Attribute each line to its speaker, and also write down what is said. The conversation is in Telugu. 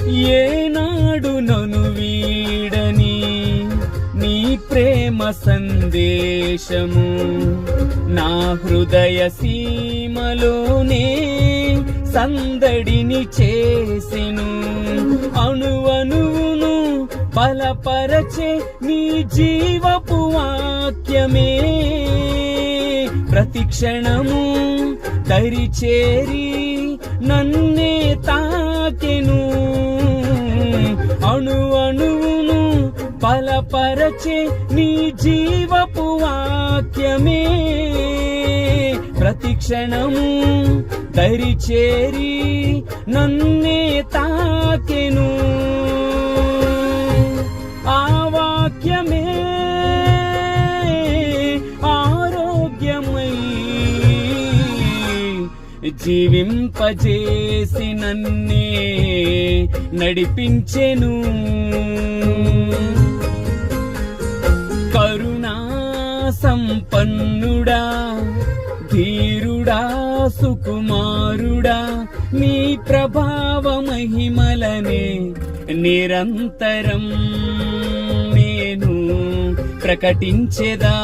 Speaker 1: ఏనాడు నను వీడని నీ ప్రేమ సందేశము నా హృదయ సీమలోనే సందడిని చేసెను. అణువణువును బలపరచే నీ జీవపు వాక్యమే ప్రతిక్షణము దరిచేరి నన్నే తాకెను. అణువణువును బలపరచే నీ జీవపు వాక్యమే ప్రతిక్షణము దరిచేరి నన్నే తాకెను. ఆ వాక్యమే ఆరోగ్యమై జీవింపజేసి నన్నే నడిపించెను. కరుణా సంపన్నుడా ధీరుడా సుకుమారుడా నీ ప్రభావ మహిమలనే నిరంతరం నేను ప్రకటించెదా.